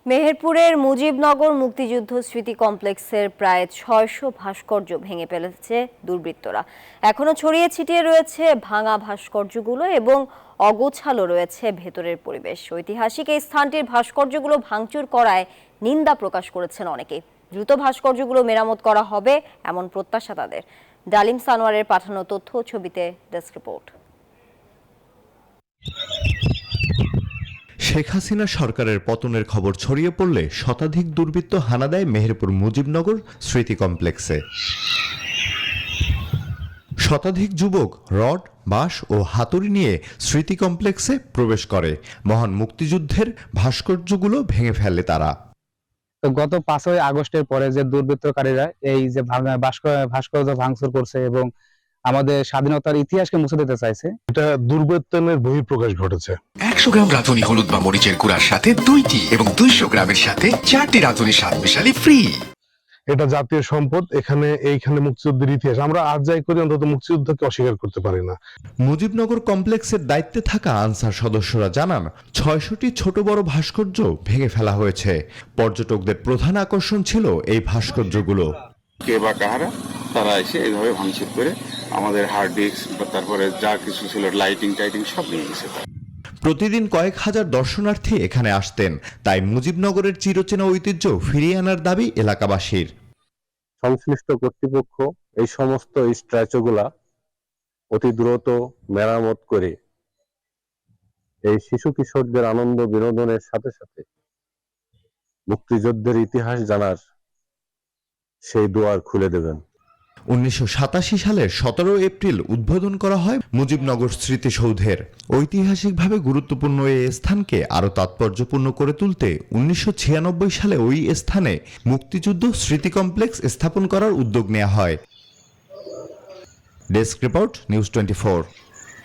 মেহেরপুরের মুজিবনগর মুক্তিযুদ্ধ স্মৃতি কমপ্লেক্সের প্রায় ৬০০ ভাস্কর্য ভেঙে ফেলেছে দুর্বৃত্তরা। এখনো ছড়িয়ে ছিটিয়ে রয়েছে ভাঙা ভাস্কর্যগুলো এবং অগোছালো রয়েছে ভেতরের পরিবেশ। ঐতিহাসিক এই স্থানটির ভাস্কর্যগুলো ভাঙচুর করায় নিন্দা প্রকাশ করেছেন অনেকে। দ্রুত ভাস্কর্যগুলো মেরামত করা হবে এমন প্রত্যাশা তাদের। ডালিম সানোয়ারের পাঠানো তথ্য ছবিতে ডেস্ক রিপোর্ট। শেখ হাসিনা সরকারের পতনের খবর ছড়িয়ে পড়লে শতাধিক দুর্বৃত্ত হানা দেয় মেহেরপুর মুজিবনগর স্মৃতি কমপ্লেক্সে। শতাধিক যুবক রড, বাঁশ ও হাতুড়ি নিয়ে স্মৃতি কমপ্লেক্সে প্রবেশ করে। মহান মুক্তিযুদ্ধের ভাস্কর্যগুলো ভেঙে ফেলে তারা। তো গত 5ই আগস্টের পরে যে দুর্বৃত্তকারীরা এই যে ভাস্কর্য ভাঙচুর করছে এবং আমাদের স্বাধীনতার ইতিহাসকে মুছে দিতে চাইছে, এটা দুর্বৃত্তায়নের বহিঃপ্রকাশ ঘটেছে। 100 গ্রাম রাঁধুনি হলুদ বা মরিচের গুঁড়ার সাথে 2টি এবং 200 গ্রামের সাথে 4টি রাঁধুনি স্বাদ মিশালি ফ্রি। এটা জাতীয় সম্পদ। এইখানে মুক্তিযুদ্ধের ইতিহাস আমরা আজ যাই করি, অন্তত মুক্তিযুদ্ধকে অস্বীকার করতে পারি না। মুজিবনগর কমপ্লেক্সের দায়িত্বে থাকা আনসার সদস্যরা জানান 600টি ছোট বড় ভাস্কর্য ভেঙে ফেলা হয়েছে। পর্যটকদের প্রধান আকর্ষণ ছিল এই ভাস্কর্যগুলো। কে বা কাহারা তারা এসে এইভাবে ভাঙচুর করে আমাদের হার্ড ডিস্ক বা তারপরে যা কিছু ছিল লাইটিং টাইটিং সব নিয়ে গেছে। প্রতিদিন কয়েক হাজার দর্শনার্থী এখানে আসতেন, তাই মুজিবনগরের চিরচেনা ঐতিহ্য ফিরিয়ে আনার দাবি এলাকাবাসীর। সংশ্লিষ্ট কর্তৃপক্ষ এই সমস্ত স্ট্যাচুগুলা অতি দ্রুত মেরামত করে এই শিশু কিশোরদের আনন্দ বিনোদনের সাথে সাথে মুক্তিযুদ্ধের ইতিহাস জানার সেই দুয়ার খুলে দেবেন। 1987 সালের 17 এপ্রিল উদ্বোধন করা হয় মুজিবনগর স্মৃতিসৌধের। ঐতিহাসিকভাবে গুরুত্বপূর্ণ এই স্থানকে আরও তাৎপর্যপূর্ণ করে তুলতে 1996 সালে ওই স্থানে মুক্তিযুদ্ধ স্মৃতি কমপ্লেক্স স্থাপন করার উদ্যোগ নেওয়া হয়। Desk report, news 24।